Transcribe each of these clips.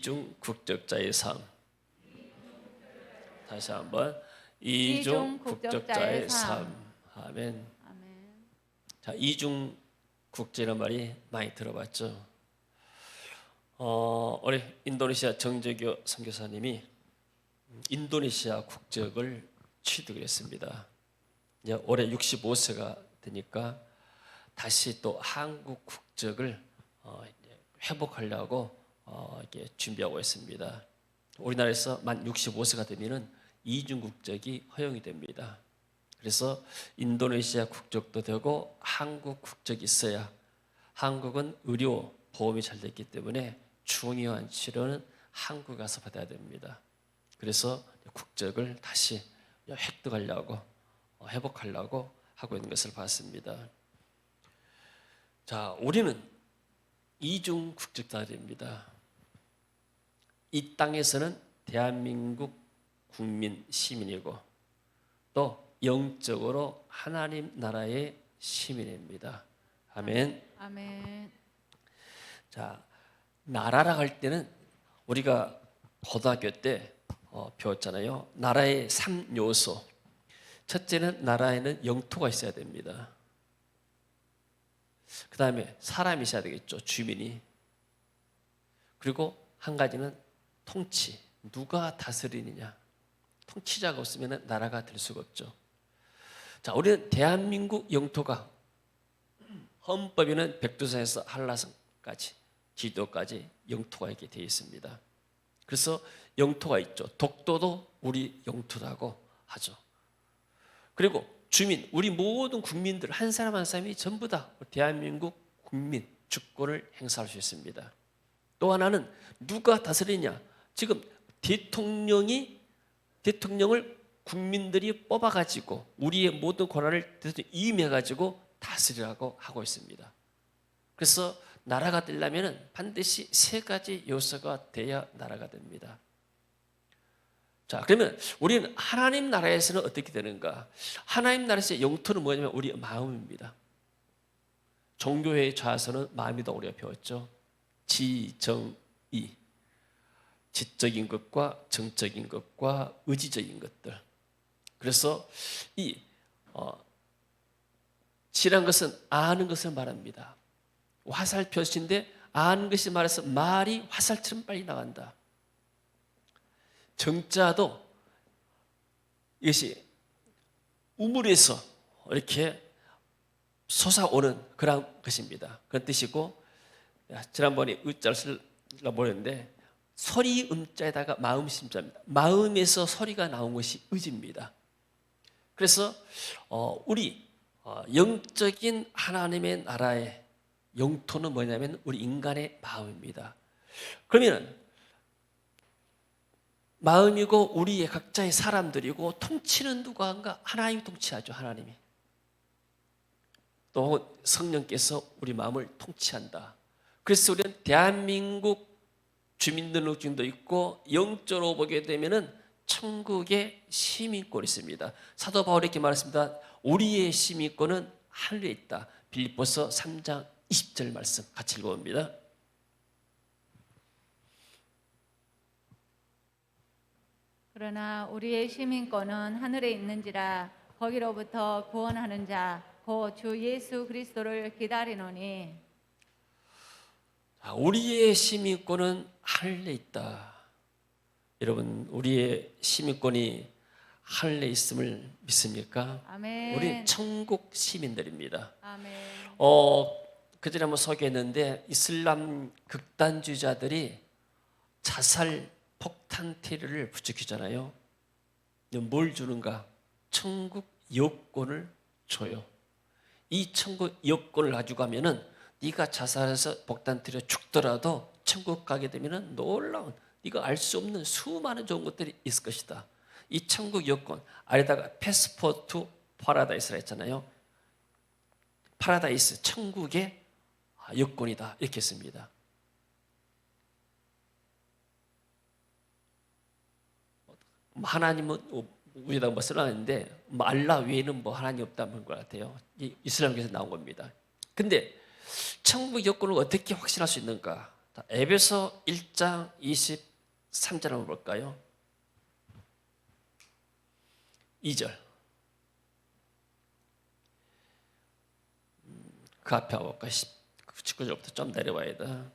이중 국적자의 삶. 다시 한번 이중 국적자의 삶. 아멘. 아멘. 자, 이중 국제라는 말이 많이 들어봤죠. 우리 인도네시아 정재교 선교사님이 인도네시아 국적을 취득을 했습니다. 이제 올해 65세가 되니까 다시 또 한국 국적을 회복하려고 이렇게 준비하고 있습니다. 우리나라에서 만 65세가 되면은 이중 국적이 허용이 됩니다. 그래서 인도네시아 국적도 되고 한국 국적이 있어야, 한국은 의료 보험이 잘 됐기 때문에 중요한 치료는 한국 가서 받아야 됩니다. 그래서 국적을 다시 획득하려고 회복하려고 하고 있는 것을 봤습니다. 자, 우리는 이중 국적자들입니다. 이 땅에서는 대한민국 국민 시민이고 또 영적으로 하나님 나라의 시민입니다. 아멘. 아멘. 자, 나라라 할 때는 우리가 고등학교 때 배웠잖아요. 나라의 3요소. 첫째는 나라에는 영토가 있어야 됩니다. 그 다음에 사람이 있어야 되겠죠. 주민이. 그리고 한 가지는 통치. 누가 다스리느냐. 통치자가 없으면 나라가 될 수가 없죠. 자, 우리는 대한민국 영토가 헌법에는 백두산에서 한라산까지, 지도까지 영토가 있게 되어 있습니다. 그래서 영토가 있죠. 독도도 우리 영토라고 하죠. 그리고 주민, 우리 모든 국민들 한 사람 한 사람이 전부 다 대한민국 국민 주권을 행사할 수 있습니다. 또 하나는 누가 다스리냐. 지금 대통령을 국민들이 뽑아가지고 우리의 모든 권한을 이임해가지고 다스리라고 하고 있습니다. 그래서 나라가 되려면 반드시 세 가지 요소가 돼야 나라가 됩니다. 자, 그러면 우리는 하나님 나라에서는 어떻게 되는가? 하나님 나라에서의 영토는 뭐냐면 우리 마음입니다. 종교의 좌선은 마음이다 우리가 배웠죠. 지정의, 지적인 것과 정적인 것과 의지적인 것들. 그래서 지란 것은 아는 것을 말합니다. 화살표시인데 아는 것이 말해서 말이 화살처럼 빨리 나간다. 정자도 이것이 우물에서 이렇게 솟아오는 그런 것입니다. 그런 뜻이고, 지난번에 의자를 쓰려고 보였는데 소리 음자에다가 마음 심자입니다. 마음에서 소리가 나온 것이 의지입니다. 그래서 우리 영적인 하나님의 나라의 영토는 뭐냐면 우리 인간의 마음입니다. 그러면 마음이고 우리의 각자의 사람들이고 통치는 누가 한가? 하나님이 통치하죠. 하나님이. 또 성령께서 우리 마음을 통치한다. 그래서 우리는 대한민국 주민등록증도 있고 영적으로 보게 되면은 천국의 시민권이 있습니다. 사도 바울이 이렇게 말했습니다. 우리의 시민권은 하늘에 있다. 빌립보서 3장 20절 말씀 같이 읽어봅니다. 그러나 우리의 시민권은 하늘에 있는지라 거기로부터 구원하는 자 곧 주 예수 그리스도를 기다리노니. 우리의 시민권은 하늘에 있다. 여러분, 우리의 시민권이 하늘에 있음을 믿습니까? 아멘. 우리는 천국 시민들입니다. 아멘. 그전에 한번 소개했는데 이슬람 극단주의자들이 자살 폭탄 테러를 부추기잖아요. 뭘 주는가? 천국 여권을 줘요. 이 천국 여권을 가지고 가면은 네가 자살해서 폭탄 테러 죽더라도 천국 가게 되면은 놀라운, 네가 알 수 없는 수많은 좋은 것들이 있을 것이다. 이 천국 여권 아래다가 패스포트 파라다이스라 했잖아요. 파라다이스, 천국의 여권이다 이렇게 했습니다. 하나님은 우리가 뭐 써놨는데 알라 외에는 뭐 하나님 없다는 것 같아요. 이슬람에서 나온 겁니다. 근데 천국 여권을 어떻게 확신할 수 있는가? 에베소 1장 23절 한번 볼까요? 2절. 그 앞에 볼까? 19절부터 좀 내려와야 돼.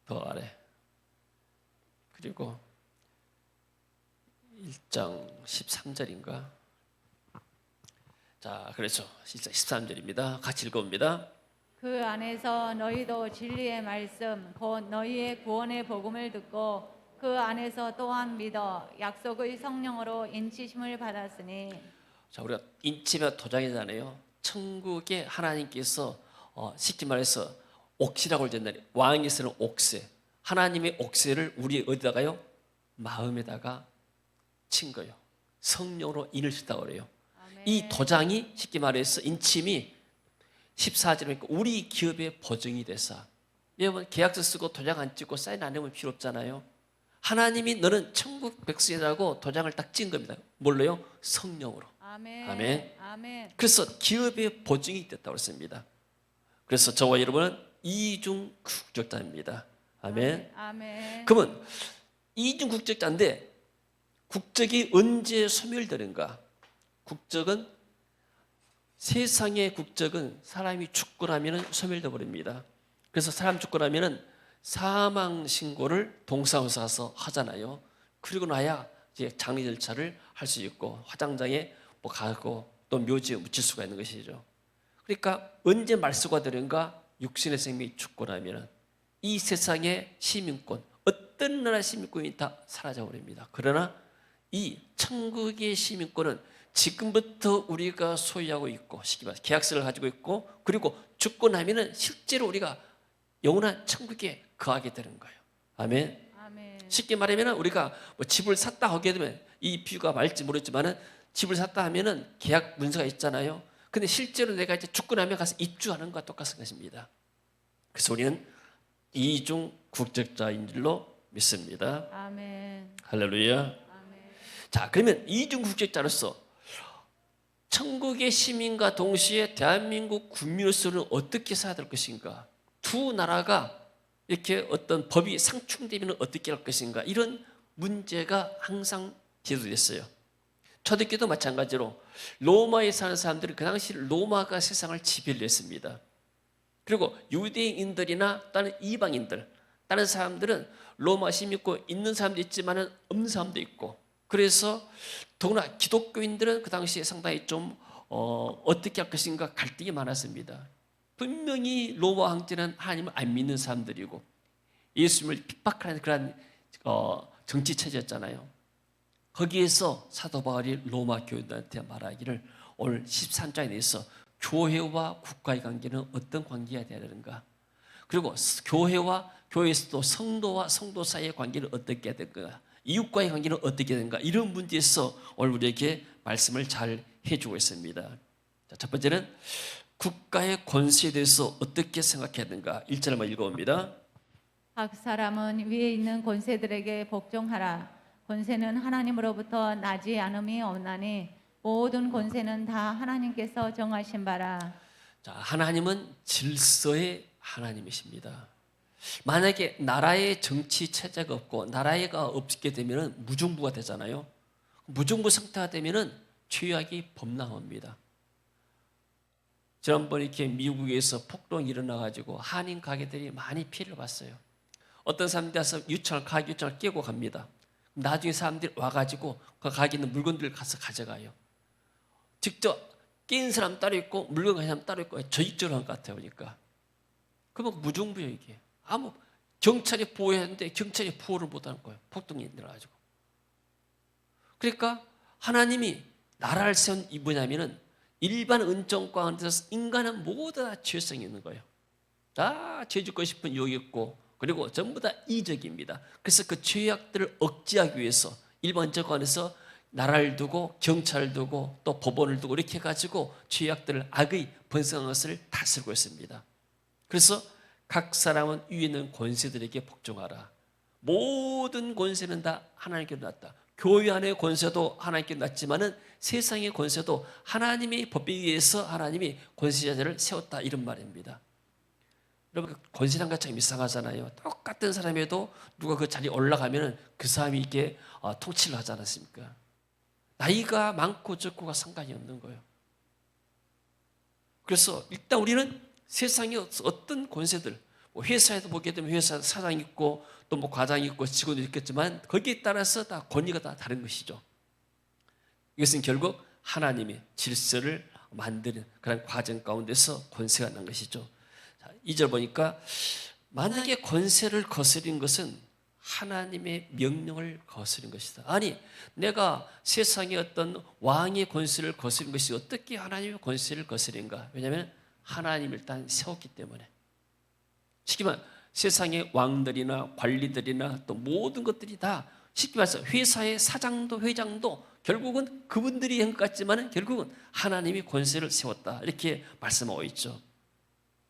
더 아래. 그리고 1장 13절인가? 자, 그렇죠. 1장 13절입니다. 같이 읽어봅니다. 그 안에서 너희도 진리의 말씀 곧 너희의 구원의 복음을 듣고 그 안에서 또한 믿어 약속의 성령으로 인치심을 받았으니. 자, 우리가 인치면 도장이잖아요. 천국에 하나님께서 쉽게 말해서 옥시라고 된다니, 왕이 쓰는 옥새, 하나님의 옥새를 우리 어디다가요? 마음에다가 친 거예요. 성령으로 인을 쳤다고 그래요. 아멘. 이 도장이 쉽게 말해서 인침이 14절이니까 우리 기업의 보증이 돼서, 여러분 계약서 쓰고 도장 안 찍고 사인 안 해보면 필요 없잖아요. 하나님이 너는 천국 백성이라고 도장을 딱 찍은 겁니다. 뭘로요? 성령으로. 아멘. 아멘. 아멘. 그래서 기업의 보증이 됐다고 했습니다. 그래서 저와 여러분은 이중 국적자입니다. 아멘. 아멘. 그러면 이중 국적자인데 국적이 언제 소멸되는가? 국적은, 세상의 국적은 사람이 죽고 나면 소멸돼 버립니다. 그래서 사람 죽고 나면은 사망 신고를 동사무소 가서 하잖아요. 그리고 나야 이제 장례 절차를 할 수 있고 화장장에 뭐 가고 또 묘지에 묻힐 수가 있는 것이죠. 그러니까 언제 말소가 되는가? 육신의 생명이 죽고 나면은 이 세상의 시민권, 어떤 나라 시민권이 다 사라져 버립니다. 그러나 이 천국의 시민권은 지금부터 우리가 소유하고 있고, 쉽게 말해서 계약서를 가지고 있고, 그리고 죽고 나면은 실제로 우리가 영원한 천국에 거하게 되는 거예요. 아멘. 아멘. 쉽게 말하면 우리가 뭐 집을 샀다 하게 되면, 이 비유가 맞을지 모르겠지만은 집을 샀다 하면은 계약 문서가 있잖아요. 근데 실제로 내가 이제 죽고 나면 가서 입주하는 것과 똑같은 것입니다. 그래서 우리는 이중 국적자인 줄로 믿습니다. 아멘. 할렐루야. 아멘. 자, 그러면 이중 국적자로서 천국의 시민과 동시에 대한민국 국민으로서는 어떻게 살아야 될 것인가? 두 나라가 이렇게 어떤 법이 상충되면 어떻게 할 것인가? 이런 문제가 항상 제기됐어요. 초대교도 마찬가지로 로마에 사는 사람들은 그 당시 로마가 세상을 지배를 했습니다. 그리고 유대인들이나 다른 이방인들, 다른 사람들은 로마 시민권 있는 사람도 있지만 없는 사람도 있고, 그래서 더구나 기독교인들은 그 당시에 상당히 좀 어떻게 할 것인가 갈등이 많았습니다. 분명히 로마 황제는 하나님을 안 믿는 사람들이고 예수님을 핍박하는 그런 정치 체제였잖아요. 거기에서 사도 바울이 로마 교인들한테 말하기를 오늘 13장에 대해서 교회와 국가의 관계는 어떤 관계가 되어야 되는가, 그리고 교회와 교회에서도 성도와 성도 사이의 관계는 어떻게 해야 될까, 이웃과의 관계는 어떻게 되는가, 이런 문제에서 오늘 우리에게 말씀을 잘 해주고 있습니다. 자, 첫 번째는 국가의 권세에 대해서 어떻게 생각해야 되는가. 1절 한번 읽어봅니다. 각 사람은 위에 있는 권세들에게 복종하라. 권세는 하나님으로부터 나지 않음이 없나니 모든 권세는 다 하나님께서 정하신 바라. 자, 하나님은 질서의 하나님이십니다. 만약에 나라의 정치 체제가 없고 나라가 없게 되면 무정부가 되잖아요. 무정부 상태가 되면 죄악이 범람합니다. 지난번에 이렇게 미국에서 폭동이 일어나가지고 한인 가게들이 많이 피해를 봤어요. 어떤 사람들이 와서 가게 유치원을 깨고 갑니다. 나중에 사람들이 와가지고 그 가게 있는 물건들을 가서 가져가요. 직접 낀 사람 따로 있고 물건 가진 사람 따로 있고 저익적으로 한 것 같아요. 그러니까 그러면 무정부예요. 이게 아무 경찰이 보호해야 하는데 경찰이 보호를 못하는 거예요. 폭동이 일어나가지고. 그러니까 하나님이 나라를 세운 이 뭐냐면은 일반 은정과 가운데서 인간은 모두 다 죄성이 있는 거예요. 다 죄 짓고 싶은 유혹이 있고, 그리고 전부 다 이적입니다. 그래서 그 죄악들을 억제하기 위해서 일반 은정과 안에서 나라를 두고 경찰을 두고 또 법원을 두고 이렇게 해가지고 죄악들을, 악의 번성한 것을 다스리고 있습니다. 그래서 각 사람은 위에 있는 권세들에게 복종하라. 모든 권세는 다 하나님께 났다. 교회 안의 권세도 하나님께 났지만은 세상의 권세도 하나님의 법에 의해서 하나님이 권세자들을 세웠다, 이런 말입니다. 여러분 그 권세란 것 참 이상하잖아요. 똑같은 사람에도 누가 그 자리에 올라가면은 그 사람이 이게 통치를 하지 않았습니까? 나이가 많고 적고가 상관이 없는 거예요. 그래서 일단 우리는 세상의 어떤 권세들, 뭐 회사에도 보게 되면 회사 사장이 있고 또 뭐 과장이 있고 직원도 있겠지만 거기에 따라서 다 권위가 다 다른 것이죠. 이것은 결국 하나님의 질서를 만드는 그런 과정 가운데서 권세가 난 것이죠. 자, 2절 보니까 만약에 권세를 거스린 것은 하나님의 명령을 거스린 것이다. 아니, 내가 세상의 어떤 왕의 권세를 거스린 것이 어떻게 하나님의 권세를 거스린가? 왜냐하면 하나님을 일단 세웠기 때문에. 쉽게 말하면 세상의 왕들이나 관리들이나 또 모든 것들이 다 쉽게 말해서 회사의 사장도 회장도 결국은 그분들이 한 것 같지만 결국은 하나님이 권세를 세웠다. 이렇게 말씀하고 있죠.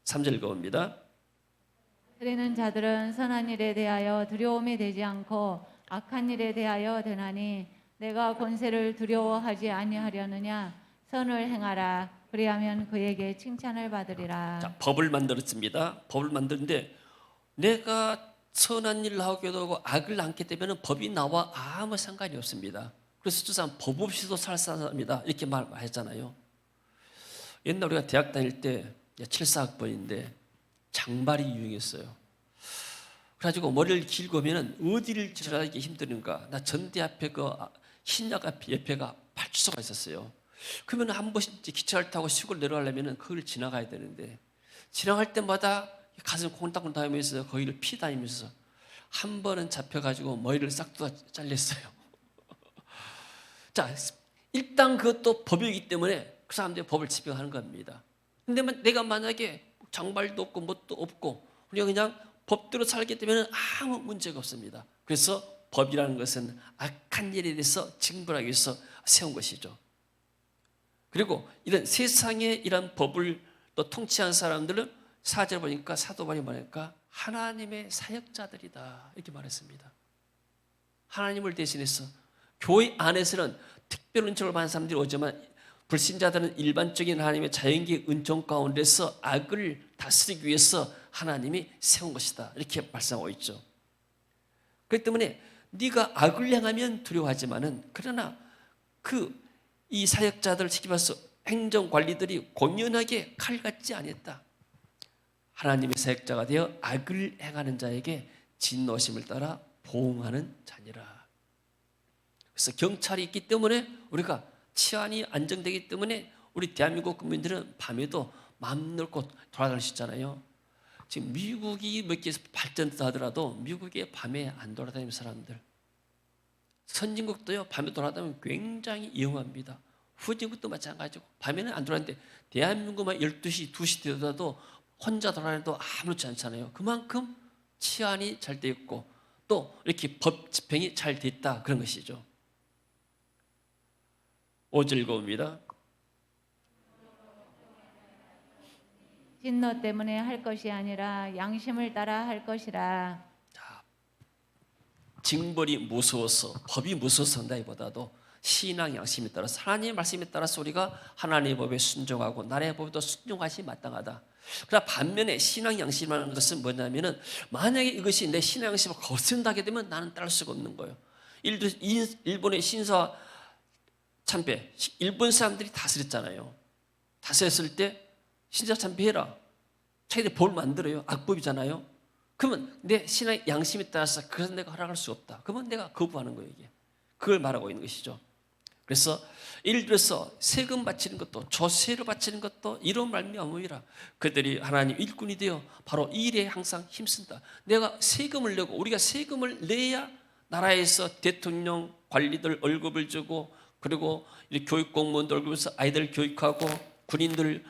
3절 읽어봅니다. 그러는 자들은 선한 일에 대하여 두려움이 되지 않고 악한 일에 대하여 되나니 내가 권세를 두려워하지 아니하려느냐 선을 행하라 그리하면 그에게 칭찬을 받으리라. 자, 법을 만들었습니다. 법을 만드는데 내가 선한 일을 하게 되고 악을 않게 되면 법이 나와 아무 상관이 없습니다. 그래서 저 사람 법 없이도 살 사람이다 이렇게 말했잖아요. 옛날 우리가 대학 다닐 때 74학번인데 장발이 유행했어요. 그래가지고 머리를 길고 오면 어디를 지나가기 힘드는가. 나 전대 앞에 그 신약 앞에 옆에가 발주소가 있었어요. 그러면 한 번씩 기차를 타고 시골 내려가려면 그걸 지나가야 되는데 지나갈 때마다 가슴 콩닥콩닥 하면서 거기를 피 다니면서 한 번은 잡혀가지고 머리를 싹 다 잘렸어요. 자, 일단 그것도 법이기 때문에 그 사람들이 법을 지배하는 겁니다. 근데 내가 만약에 장발도 없고 뭣도 없고 그냥 법대로 살게 되면 아무 문제가 없습니다. 그래서 법이라는 것은 악한 일에 대해서 징벌하기 위해서 세운 것이죠. 그리고 이런 세상의 이런 법을 또 통치한 사람들은 4절 보니까 사도 바울이 말하니까 하나님의 사역자들이다 이렇게 말했습니다. 하나님을 대신해서 교회 안에서는 특별 은총을 받은 사람들이 오지만 불신자들은 일반적인 하나님의 자연계 은총 가운데서 악을 다스리기 위해서 하나님이 세운 것이다 이렇게 말씀하고 있죠. 그렇기 때문에 네가 악을 행하면 두려워하지만은 그러나 이 사역자들 쉽게 말해서 행정관리들이 공연하게 칼같지 않았다. 하나님의 사역자가 되어 악을 행하는 자에게 진노심을 따라 보응하는 자니라. 그래서 경찰이 있기 때문에 우리가 치안이 안정되기 때문에 우리 대한민국 국민들은 밤에도 마음 놓고 돌아다닐 수 있잖아요. 지금 미국이 몇 개 발전했다 하더라도 미국에 밤에 안 돌아다니는 사람들, 선진국도요 밤에 돌아다니면 굉장히 위험합니다. 후진국도 마찬가지고 밤에는 안 돌아다니는데 대한민국만 12시, 2시 되더라도 혼자 돌아다녀도 아무렇지 않잖아요. 그만큼 치안이 잘 돼 있고 또 이렇게 법 집행이 잘 돼 있다 그런 것이죠. 5절 읽어봅니다. 진노 때문에 할 것이 아니라 양심을 따라 할 것이라. 징벌이 무서워서 법이 무서워서 한다기보다도 신앙 양심에 따라서 하나님의 말씀에 따라서 우리가 하나님의 법에 순종하고 나라의 법에도 순종하시 마땅하다. 그러나 반면에 신앙 양심이라는 것은 뭐냐면은 만약에 이것이 내 신앙 양심을 거스른다게 되면 나는 따를 수가 없는 거예요. 일본의 신사 참배, 일본 사람들이 다스렸잖아요. 다스렸을 때 신사 참배해라. 자기들 법 만들어요. 악법이잖아요. 그러면 내 신앙 양심에 따라서 그래서 내가 허락할 수 없다. 그러면 내가 거부하는 거예요. 이게 그걸 말하고 있는 것이죠. 그래서 예를 들어서 세금 바치는 것도 조세를 바치는 것도 이런 말미암으이라 그들이 하나님 일꾼이 되어 바로 이 일에 항상 힘쓴다. 내가 세금을 내고 우리가 세금을 내야 나라에서 대통령 관리들 월급을 주고 그리고 교육 공무원들 월급을 서 아이들 교육하고 군인들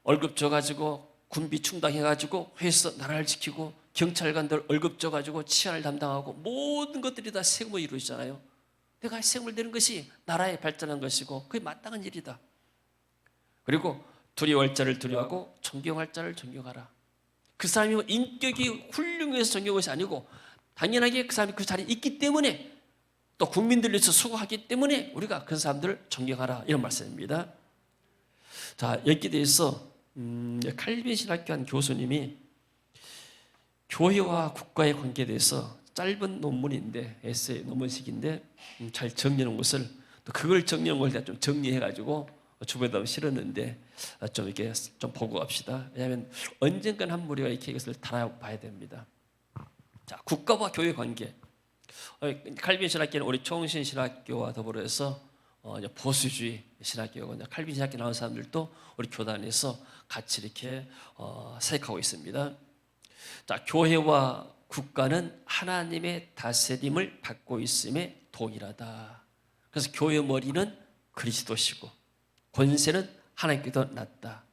월급 줘가지고 군비 충당해가지고 회사 나라를 지키고 경찰관들 월급 줘가지고 치안을 담당하고 모든 것들이 다 세금으로 이루어지잖아요. 내가 세금을 내는 것이 나라의 발전한 것이고 그게 마땅한 일이다. 그리고 두려워할 자를 두려워하고 존경할 자를 존경하라. 그 사람이 인격이 훌륭해서 존경한 것이 아니고 당연하게 그 사람이 그 자리에 있기 때문에 또 국민들을 위해서 수고하기 때문에 우리가 그 사람들을 존경하라 이런 말씀입니다. 자, 여기에 대해서 칼빈 신학교 한 교수님이 교회와 국가의 관계에 대해서 짧은 논문인데, 에세이 논문식인데 잘 정리하는 것을, 또 그걸 정리하는 걸 내가 좀 정리해가지고 주변에다 실었는데 좀 이렇게 좀 보고 갑시다. 왜냐하면 언젠간 한 우리가 이렇게 이것을 달아봐야 됩니다. 자, 국가와 교회 관계. 칼빈 신학교는 우리 총신 신학교와 더불어서 이제 보수주의 신학교고, 칼빈 신학교 나온 사람들도 우리 교단에서 같이 이렇게 사역하고 있습니다. 자, 교회와 국가는 하나님의 다스림을 받고 있음에 동일하다. 그래서 교회 머리는 그리스도시고 권세는 하나님께서 났다.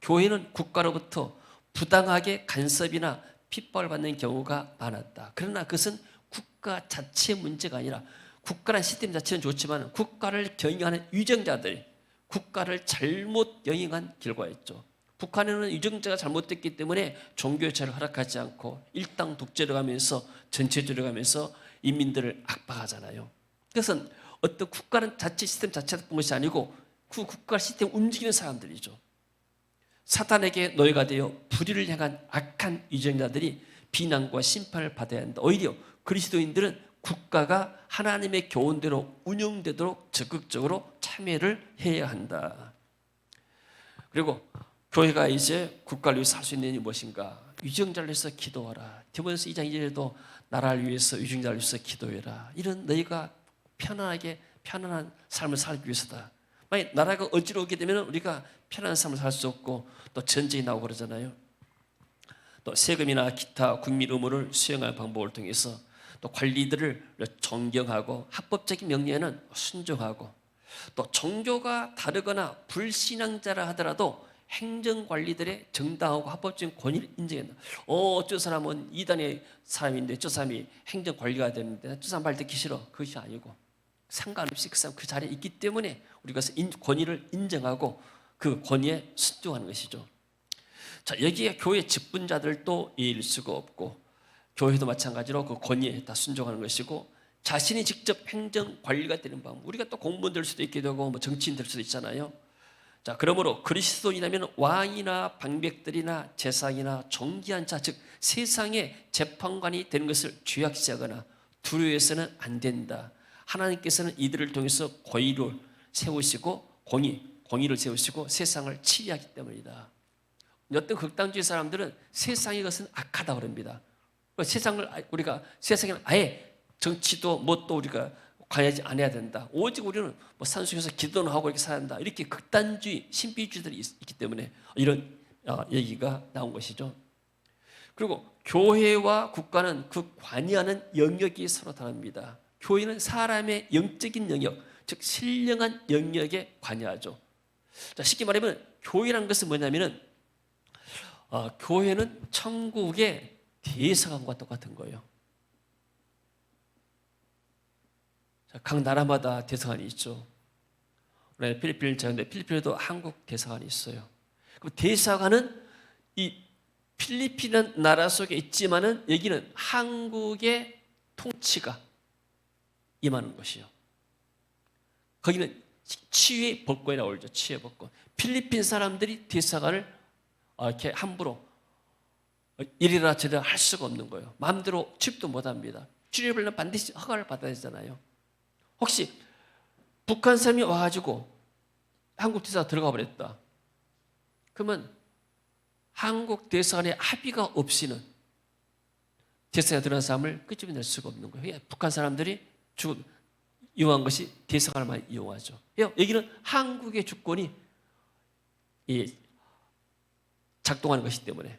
교회는 국가로부터 부당하게 간섭이나 핍박을 받는 경우가 많았다. 그러나 그것은 국가 자체의 문제가 아니라, 국가란 시스템 자체는 좋지만 국가를 경영하는 위정자들이 국가를 잘못 영위한 결과였죠. 북한에는 위정자가 잘못됐기 때문에 종교제를 허락하지 않고 일당 독재를 가면서 전체주의를 가면서 인민들을 압박하잖아요. 그것은 어떤 국가는 자체 시스템 자체가 본 것이 아니고 그 국가 시스템을 움직이는 사람들이죠. 사탄에게 노예가 되어 불의를 향한 악한 위정자들이 비난과 심판을 받아야 한다. 오히려 그리스도인들은 국가가 하나님의 교훈대로 운영되도록 적극적으로 참여를 해야 한다. 그리고 교회가 이제 국가를 위해서 할 수 있는 일이 무엇인가? 위정자를 위해서 기도하라. 디모데서 2장 2절에도 나라를 위해서 위정자를 위해서 기도해라. 이런 너희가 편안한 삶을 살기 위해서다. 만약 나라가 어지러우게 되면 우리가 편안한 삶을 살 수 없고 또 전쟁이 나오고 그러잖아요. 또 세금이나 기타 국민 의무를 수행할 방법을 통해서 또 관리들을 존경하고 합법적인 명령에는 순종하고, 또 종교가 다르거나 불신앙자라 하더라도 행정관리들의 정당하고 합법적인 권위를 인정한다. 저 사람은 이단의 사람인데 저 사람이 행정관리가 되는데 저 사람 말 듣기 싫어. 그것이 아니고 상관없이 그 사람 그 자리에 있기 때문에 우리가 권위를 인정하고 그 권위에 순종하는 것이죠. 자, 여기에 교회 직분자들도 이해일 수가 없고, 교회도 마찬가지로 그 권위에 다 순종하는 것이고, 자신이 직접 행정관리가 되는 방법, 우리가 또 공무원 될 수도 있게 되고 뭐 정치인 될 수도 있잖아요. 자, 그러므로 그리스도인이라면 왕이나 방백들이나 재상이나 존귀한 자, 즉 세상의 재판관이 되는 것을 죄악시하거나 두려워해서는 안 된다. 하나님께서는 이들을 통해서 권위를 세우시고 공의를 세우시고 세상을 치리하기 때문이다. 어떤 극단주의 사람들은 세상의 것은 악하다 그럽니다. 우리가 세상에는 아예 정치도 뭣도 우리가 관여하지 않아야 된다. 오직 우리는 뭐 산속에서 기도는 하고 이렇게 살아야 한다. 이렇게 극단주의, 신비주의들이 있기 때문에 이런 얘기가 나온 것이죠. 그리고 교회와 국가는 그 관여하는 영역이 서로 다릅니다. 교회는 사람의 영적인 영역, 즉 신령한 영역에 관여하죠. 자, 쉽게 말하면 교회라는 것은 뭐냐면은 교회는 천국의 대사관과 똑같은 거예요. 자, 각 나라마다 대사관이 있죠. 우리 필리핀을 자는데 필리핀에도 한국 대사관이 있어요. 그럼 대사관은 이 필리핀은 나라 속에 있지만은 여기는 한국의 통치가 임하는 것이요. 거기는 치유의 법권이라고 그러죠. 치유의 법권. 필리핀 사람들이 대사관을 이렇게 함부로 이리라 저리라 할 수가 없는 거예요. 마음대로 취입도 못합니다. 출입을 반드시 허가를 받아야 되잖아요. 혹시 북한 사람이 와가지고 한국 대사관 들어가 버렸다. 그러면 한국 대사관의 합의가 없이는 대사관에 들어간 사람을 끄집어낼 수가 없는 거예요. 북한 사람들이 이용한 것이 대사관을 많이 이용하죠. 여기는 한국의 주권이 작동하는 것이기 때문에.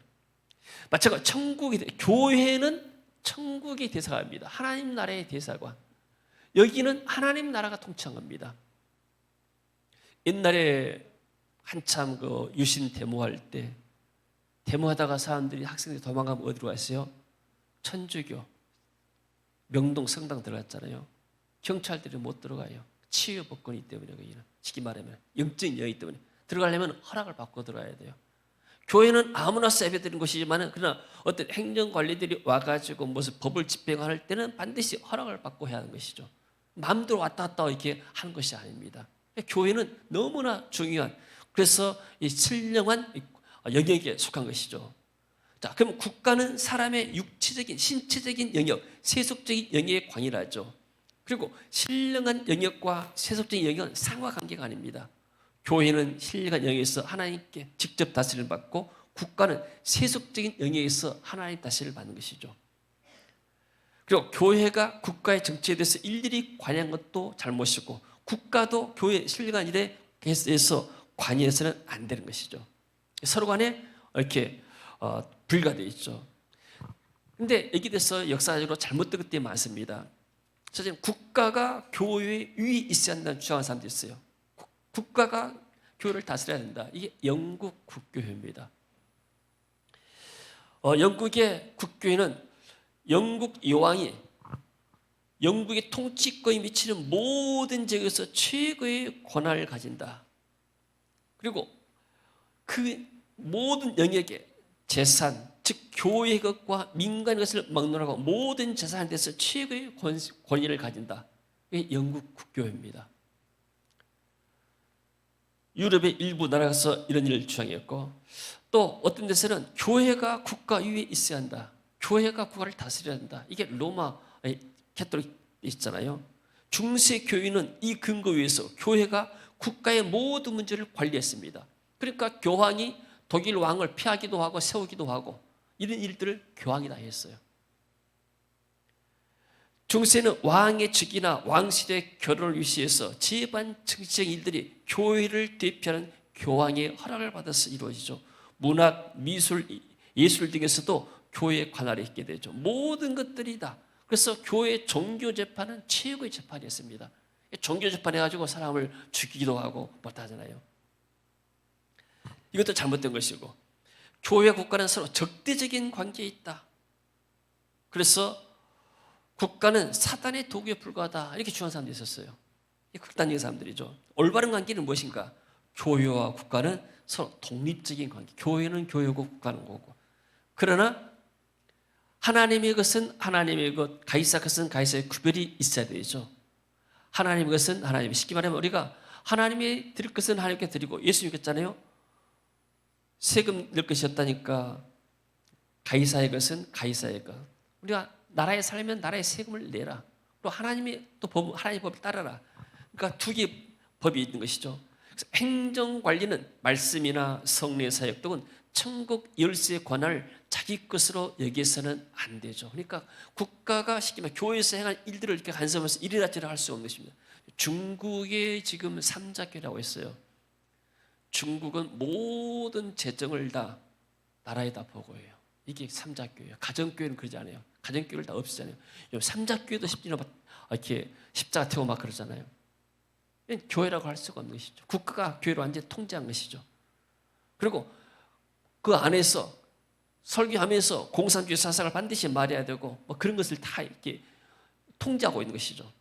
마찬가지로 교회는 천국의 대사관입니다. 하나님 나라의 대사관. 여기는 하나님 나라가 통치한 겁니다. 옛날에 한참 그 유신 데모할 때 데모하다가 사람들이 학생들이 도망가면 어디로 갔어요? 천주교 명동 성당 들어갔잖아요. 경찰들이 못 들어가요. 치유 법권이기 때문에. 거기는 쉽게 말하면 영적인 영이기 때문에 들어가려면 허락을 받고 들어가야 돼요. 교회는 아무나 예배드리는 것이지만 그러나 어떤 행정관리들이 와가지고 무슨 법을 집행할 때는 반드시 허락을 받고 해야 하는 것이죠. 마음대로 왔다 갔다 이렇게 하는 것이 아닙니다. 교회는 너무나 중요한, 그래서 이 신령한 영역에 속한 것이죠. 자, 그럼 국가는 사람의 육체적인, 신체적인 영역, 세속적인 영역의 관이라죠. 그리고 신령한 영역과 세속적인 영역은 상하관계가 아닙니다. 교회는 신령한 영역에서 하나님께 직접 다스림을 받고 국가는 세속적인 영역에서 하나님 다스림을 받는 것이죠. 그리고 교회가 국가의 정치에 대해서 일일이 관여한 것도 잘못이고 국가도 교회의 신령한 일에 대해서 관여해서는 안 되는 것이죠. 서로 간에 이렇게 불가되어 있죠. 근데 여기 대해서 역사적으로 잘못된 것들이 많습니다. 사실 국가가 교회에 위에 있어야 한다는 주장하는 사람도 있어요. 국가가 교회를 다스려야 된다. 이게 영국 국교회입니다. 영국의 국교회는 영국 여왕이 영국의 통치권이 미치는 모든 지역에서 최고의 권한을 가진다. 그리고 그 모든 영역의 재산, 즉 교회의 것과 민간의 것을 막론하고 모든 재산에 대해서 최고의 권위를 가진다. 이게 영국 국교회입니다. 유럽의 일부 나라에서 이런 일을 주장했고 또 어떤 데서는 교회가 국가 위에 있어야 한다. 교회가 국가를 다스려야 한다. 이게 로마 캐톨릭 있잖아요. 중세 교회는 이 근거 위에서 교회가 국가의 모든 문제를 관리했습니다. 그러니까 교황이 독일 왕을 피하기도 하고 세우기도 하고 이런 일들을 교황이 다 했어요. 중세는 왕의 즉위나 왕실의 결혼을 위시해서 집안 정치적 일들이 교회를 대표하는 교황의 허락을 받아서 이루어지죠. 문학, 미술, 예술 등에서도 교회의 관할에 있게 되죠. 모든 것들이 다. 그래서 교회 종교 재판은 최고의 재판이었습니다. 종교 재판해가지고 사람을 죽이기도 하고 못하잖아요. 이것도 잘못된 것이고 교회와 국가는 서로 적대적인 관계에 있다. 그래서 국가는 사단의 도구에 불과하다 이렇게 주장하는 사람도 있었어요. 극단적인 사람들이죠. 올바른 관계는 무엇인가? 교회와 국가는 서로 독립적인 관계. 교회는 교회고 국가는 거고. 그러나 하나님의 것은 하나님의 것, 가이사 것은 가이사의 구별이 있어야 되죠. 하나님의 것은 하나님. 쉽게 말하면 우리가 하나님의 드릴 것은 하나님께 드리고 예수님 께잖아요. 세금 낼 것이 없다니까 가이사의 것은 가이사의 것. 우리가 나라에 살면 나라의 세금을 내라. 또 하나님의 또 법, 하나님의 법을 따라라. 그러니까 두 개의 법이 있는 것이죠. 그래서 행정 관리는 말씀이나 성례 사역 또는 천국 열쇠의 권한을 자기 것으로 여기서는 안 되죠. 그러니까 국가가 쉽게 말하면 교회에서 행한 일들을 이렇게 간섭해서 이리라 저리라 할 수 없는 것입니다. 중국에 지금 삼자교라고 했어요. 중국은 모든 재정을 다 나라에다 보고해요. 이게 삼자교예요. 가정교회는 그러지 않아요. 가정교회를 다 없애잖아요. 삼자교회도 이렇게 십자가 태우고 막 그러잖아요. 교회라고 할 수가 없는 것이죠. 국가가 교회를 완전히 통제한 것이죠. 그리고 그 안에서 설교하면서 공산주의 사상을 반드시 말해야 되고 뭐 그런 것을 다 이렇게 통제하고 있는 것이죠.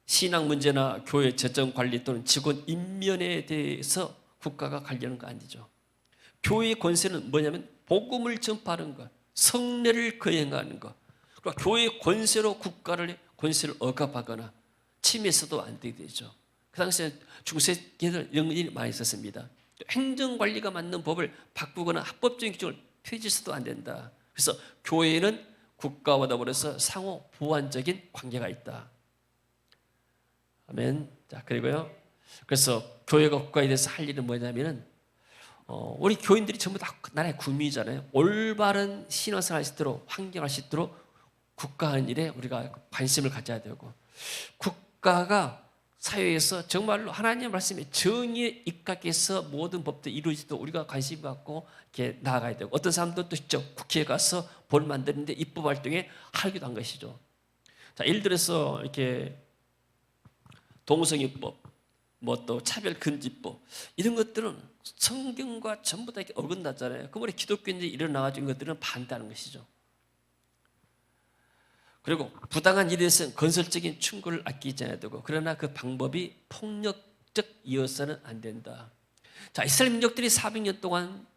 신앙 문제나 교회 재정 관리 또는 직원 임면에 대해서 국가가 관리하는 거 아니죠. 교회의 권세는 뭐냐면 복음을 전파하는 것, 성례를 거행하는 것. 그리고 교회의 권세로 국가를 권세를 억압하거나 침해서도 안 되게 되죠. 그 당시에 중세계는 이런 일이 많이 있었습니다. 행정관리가 맞는 법을 바꾸거나 합법적인 규정을 폐지해서도 안 된다. 그래서 교회는 국가와 더불어서 상호 보완적인 관계가 있다. 아멘. 자, 그리고요. 그래서 교회가 국가에 대해서 할 일은 뭐냐면은 우리 교인들이 전부 다 나라의 국민이잖아요. 올바른 신앙생활 할 수 있도록 환경할 수 있도록 국가하는 일에 우리가 관심을 가져야 되고 국가가 사회에서 정말로 하나님의 말씀에 정의에 입각해서 모든 법도 이루어지도록 우리가 관심 갖고 이렇게 나아가야 되고 어떤 사람들도 직접 국회에 가서 법 만드는데 입법 활동에 하기도 한 것이죠. 자, 예를 들어서 이렇게 동성애법, 뭐 또 차별금지법 이런 것들은 성경과 전부 다 이렇게 어긋나잖아요. 그럼 우리 기독교인들이 일어나가지고 이런 것들은 반대하는 것이죠. 그리고 부당한 일에 대해서는 건설적인 충고를 아끼지 않아야 되고 그러나 그 방법이 폭력적이어서는 안 된다. 자, 이스라엘 민족들이 400년 동안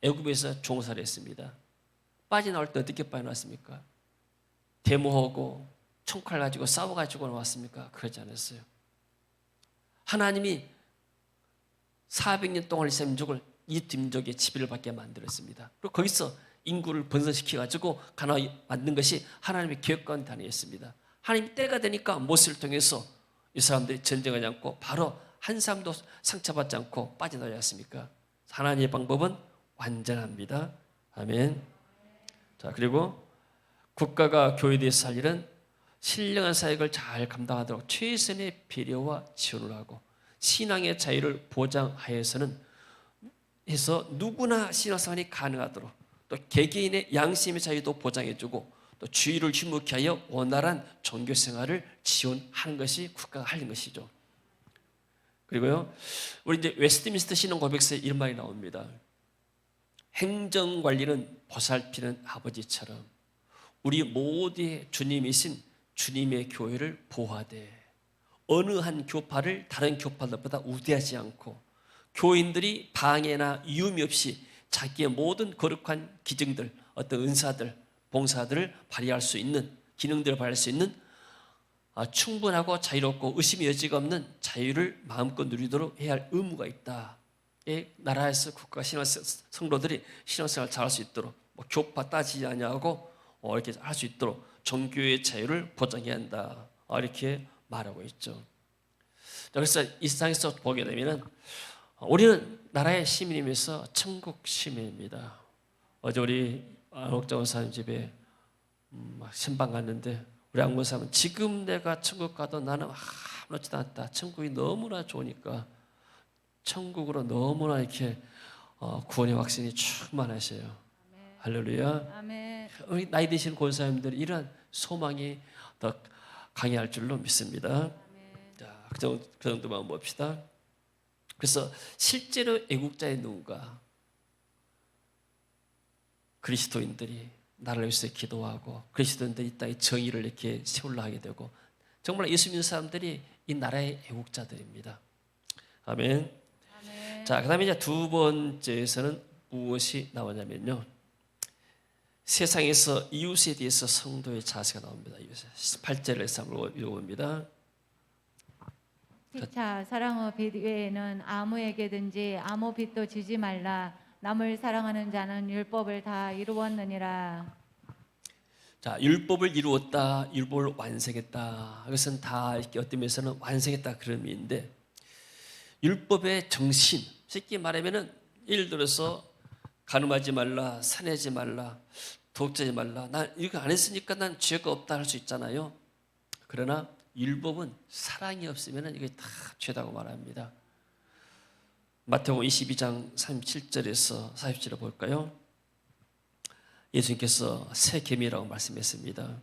애굽에서 종살이 했습니다. 빠져나올 때 어떻게 빠져나왔습니까? 데모하고 총칼 가지고 싸워가지고 나왔습니까? 그러지 않았어요. 하나님이 400년 동안 이스라엘 민족을 이집민족의 지배를 받게 만들었습니다. 그리고 거기서 인구를 번성시켜가지고 가나안 만든 것이 하나님의 계획과는 다르였습니다. 하나님 때가 되니까 모세를 통해서 이 사람들이 전쟁하지 않고 바로 한 사람도 상처받지 않고 빠져나오지 않습니까? 하나님의 방법은 완전합니다. 아멘. 자, 그리고 국가가 교회에 대해서 할 일은 신령한 사역을 잘 감당하도록 최선의 배려와 지원을 하고 신앙의 자유를 보장하여서는 해서 누구나 신앙생활이 가능하도록 또 개개인의 양심의 자유도 보장해주고 또 주의를 주목케 하여 원활한 종교생활을 지원하는 것이 국가가 하는 것이죠. 그리고요, 우리 이제 웨스트민스터 신앙 고백서에 이런 말이 나옵니다. 행정관리는 보살피는 아버지처럼 우리 모두의 주님이신 주님의 교회를 보호하되 어느 한 교파를 다른 교파들보다 우대하지 않고 교인들이 방해나 위험이 없이 자기의 모든 거룩한 기증들, 어떤 은사들, 봉사들을 발휘할 수 있는, 기능들을 발휘할 수 있는 충분하고 자유롭고 의심의 여지가 없는 자유를 마음껏 누리도록 해야 할 의무가 있다. 나라에서 국가 성도들이 신앙생활 잘할 수 있도록 교파 따지지 아니하고 이렇게 할 수 있도록 종교의 자유를 보장해야 한다. 이렇게 말하고 있죠. 그래서 이 세상에서 보게 되면은 우리는 나라의 시민이면서 천국 시민입니다. 어제 우리 안옥장 원사님 집에 신방 갔는데 우리 안옥 원사님은 지금 내가 천국 가도 나는 아무렇지도 않다. 천국이 너무나 좋으니까 천국으로 너무나 이렇게 구원의 확신이 충만하셔요. 아멘. 할렐루야. 아멘. 우리 나이 드신 권사님들이 이런 소망이 더 강해할 줄로 믿습니다. 아멘. 자, 그 정도만 봅시다. 그래서 실제로 애국자의 누군가 그리스도인들이 나를 위해서 기도하고 그리스도인들이 이 땅에 정의를 이렇게 세우려 하게 되고 정말 예수 믿는 사람들이 이 나라의 애국자들입니다. 아멘. 아멘. 자, 그 다음에 이제 두 번째에서는 무엇이 나오냐면요. 세상에서 이웃에 대해서 성도의 자세가 나옵니다. 18절에서 한번 읽어봅니다. 시차 사랑의 빛 외에는 아무에게든지 아무 빛도 주지 말라. 남을 사랑하는 자는 율법을 다 이루었느니라. 자, 율법을 이루었다, 율법을 완성했다. 그것은 다 이렇게 어떤 면에서는 완성했다 그런 의미인데 율법의 정신, 쉽게 말하면은 예를 들어서 간음하지 말라, 살인하지 말라, 도둑질하지 말라. 난 이거 안 했으니까 난 죄가 없다 할 수 있잖아요. 그러나 율법은 사랑이 없으면 이게 다 죄다고 말합니다. 마태복음 22장 37절에서 40절을 볼까요? 예수님께서 새 계명이라고 말씀했습니다.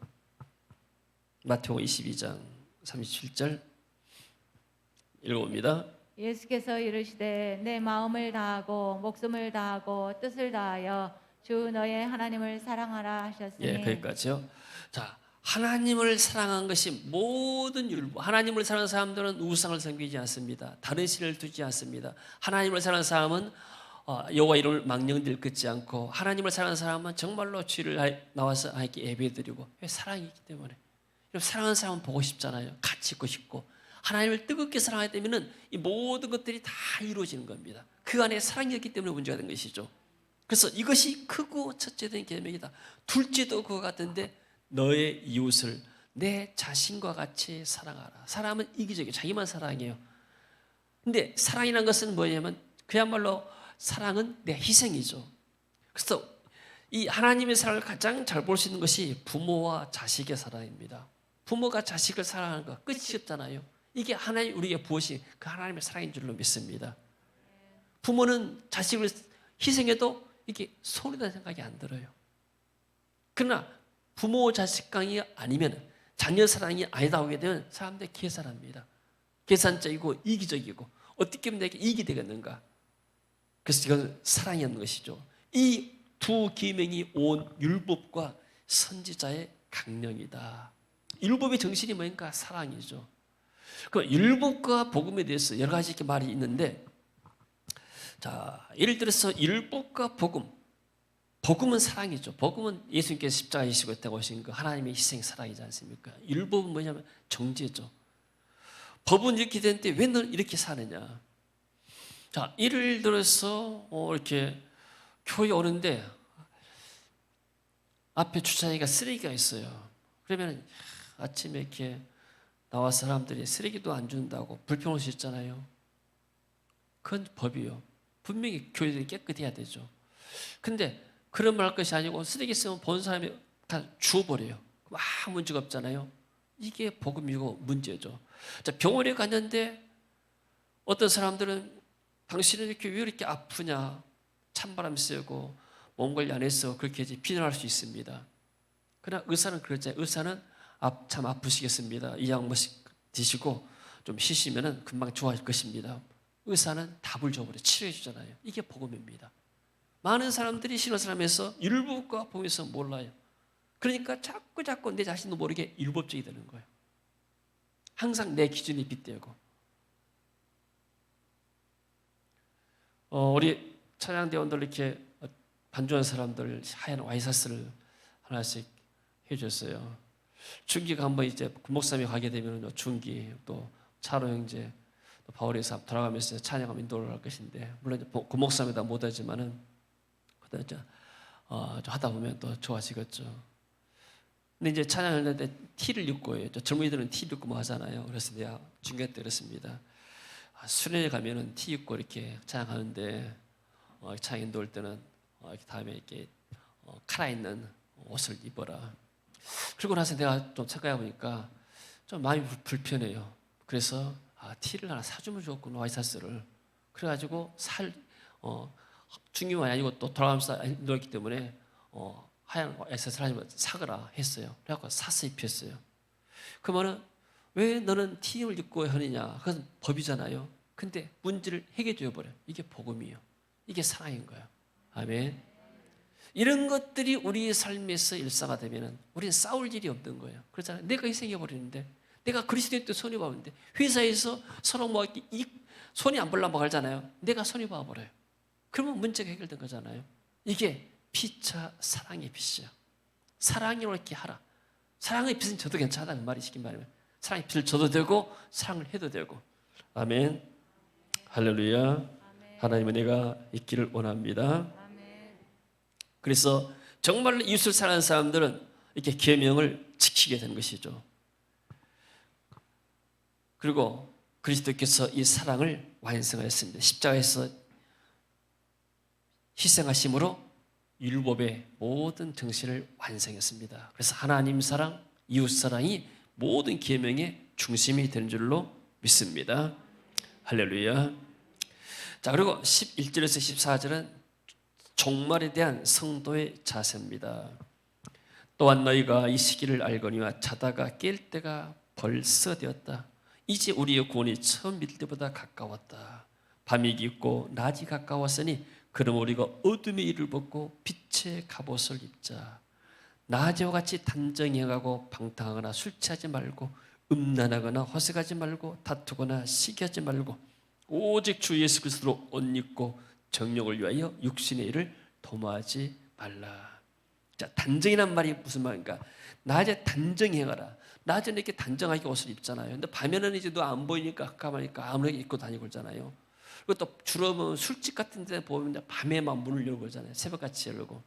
마태복음 22장 37절 읽어봅니다. 예수께서 이르시되 내 마음을 다하고 목숨을 다하고 뜻을 다하여 주 너의 하나님을 사랑하라 하셨으니. 예, 거기까지요. 자, 하나님을 사랑한 것이 모든 율법. 하나님을 사랑하는 사람들은 우상을 섬기지 않습니다. 다른 신을 두지 않습니다. 하나님을 사랑하는 사람은 여호와 이름을 망령들 긋지 않고 하나님을 사랑하는 사람은 정말로 주를 나와서 하나님께 예배드리고 사랑이 있기 때문에 사랑하는 사람은 보고 싶잖아요. 같이 있고 싶고 하나님을 뜨겁게 사랑하기 때문에 이 모든 것들이 다 이루어지는 겁니다. 그 안에 사랑이 없기 때문에 문제가 된 것이죠. 그래서 이것이 크고 첫째 된 계명이다. 둘째도 그거 같은데 너의 이웃을 내 자신과 같이 사랑하라. 사람은 이기적이에요. 자기만 사랑해요. 근데 사랑이라는 것은 뭐냐면 그야말로 사랑은 내 희생이죠. 그래서 이 하나님의 사랑을 가장 잘 볼 수 있는 것이 부모와 자식의 사랑입니다. 부모가 자식을 사랑하는 거 끝이 없잖아요. 이게 하나님 우리에게 부으신 그 하나님의 사랑인 줄로 믿습니다. 부모는 자식을 희생해도 이게 소리다 생각이 안 들어요. 그러나 부모 자식 간이 아니면 자녀 사랑이 아니다 하게 되면 사람들이 계산합니다. 계산적이고 이기적이고 어떻게 하면 내게 이익이 되겠는가. 그래서 이건 사랑이 없는 것이죠. 이 두 계명이 온 율법과 선지자의 강령이다. 율법의 정신이 뭔가 사랑이죠. 그 율법과 복음에 대해서 여러 가지 이렇게 말이 있는데, 자, 예를 들어서 율법과 복음. 복음은 사랑이죠. 복음은 예수님께서 십자가에 지시고 있다고 하신 그 하나님의 희생 사랑이지 않습니까? 율법은 뭐냐면 정죄죠. 법은 이렇게 되는데 왜 너는 이렇게 사느냐? 자, 예를 들어서 이렇게 교회 오는데 앞에 주차장에 쓰레기가 있어요. 그러면 아침에 이렇게 나와 사람들이 쓰레기도 안 준다고 불평할 수 있잖아요. 그건 법이요. 분명히 교회들이 깨끗해야 되죠. 근데 그런 말 할 것이 아니고 쓰레기 쓰면 본 사람이 다 주워버려요. 그럼 아무 문제가 없잖아요. 이게 복음이고 문제죠. 자, 병원에 갔는데 어떤 사람들은 당신은 이렇게 왜 이렇게 아프냐, 찬바람 쐬고 몸 관리 안 해서 그렇게 이제 비난할 수 있습니다. 그러나 의사는 그렇잖아요. 의사는 참 아프시겠습니다. 이 약 드시고 좀 쉬시면은 금방 좋아질 것입니다. 의사는 답을 줘버려 치료해 주잖아요. 이게 복음입니다. 많은 사람들이 신앙 사람에서 율법과 보면서 몰라요. 그러니까 자꾸 내 자신도 모르게 율법적이 되는 거예요. 항상 내 기준이 빗대고. 우리 찬양대원들 이렇게 반주한 사람들 하얀 와이셔츠를 하나씩 해줬어요. 중기가 한번 이제 목사님이 가게 되면 중기 또 차로 형제 또 바울에서 돌아가면서 찬양하며 인도를 할 것인데 물론 목사님보다 못하지만은 그다음 하다 보면 또 좋아지겠죠. 근데 이제 찬양하는데 티를 입고 해요. 젊은이들은 티 입고 뭐 하잖아요. 그래서 내가 중계 때 그랬습니다. 수련회 가면은 티 입고 이렇게 찬양하는데 찬양 인도할 때는 이렇게 다음에 이렇게 칼아 있는 옷을 입어라. 그리고 나서 내가 좀 생각해 보니까 좀 마음이 불편해요. 그래서 티를 하나 사주면 좋겠구나, 와이셔츠를. 그래가지고 중기만이 아니고 또 돌아가면서 인도했기 때문에 하얀 와이셔츠를 하지만 사거라 했어요. 그래갖고 사서 입혔어요. 그러면은 왜 너는 티를 입고 하느냐? 그건 법이잖아요. 근데 문제를 해결해 버려. 이게 복음이에요. 이게 사랑인 거예요. 아멘. 이런 것들이 우리의 삶에서 일상화 되면은 우리는 싸울 일이 없는 거예요. 그렇잖아요. 내가 희생해 버리는데, 내가 그리스도의 때 손이 봐버리는데, 회사에서 서로 뭐 손이 안 벌라 뭐 하잖아요. 내가 손이 봐버려요. 그러면 문제가 해결된 거잖아요. 이게 피차 사랑의 빛이야. 사랑으로 이렇게 하라. 사랑의 빛은 저도 괜찮다는 말이 시킨 말이면 사랑의 빛을 줘도 되고 사랑을 해도 되고. 아멘. 할렐루야. 아멘. 하나님은 내가 있기를 원합니다. 아멘. 그래서 정말로 이웃을 사랑하는 사람들은 이렇게 계명을 지키게 되는 것이죠. 그리고 그리스도께서 이 사랑을 완성하였습니다. 십자가에서 희생하심으로 율법의 모든 정신을 완성했습니다. 그래서 하나님 사랑, 이웃 사랑이 모든 계명의 중심이 되는 줄로 믿습니다. 할렐루야. 자, 그리고 11절에서 14절은 종말에 대한 성도의 자세입니다. 또한 너희가 이 시기를 알거니와 자다가 깰 때가 벌써 되었다. 이제 우리의 구원이 처음 믿을 때보다 가까웠다. 밤이 깊고 낮이 가까웠으니 그럼 우리가 어둠의 일을 벗고 빛의 갑옷을 입자. 낮에와 같이 단정해가고 방탕하거나 술 취하지 말고 음란하거나 허세하지 말고 다투거나 시기하지 말고 오직 주 예수 그리스도로 옷 입고 정욕을 위하여 육신의 일을 도모하지 말라. 자, 단정이란 말이 무슨 말인가? 낮에 단정해가라. 낮에는 이렇게 단정하게 옷을 입잖아요. 근데 밤에는 이제 너 안 보이니까 깜깜하니까 아무렇게 입고 다니고 있잖아요. 그리고 또 주로 보면 술집 같은 데 보면 밤에만 문을 열고 그러잖아요. 새벽같이 열고.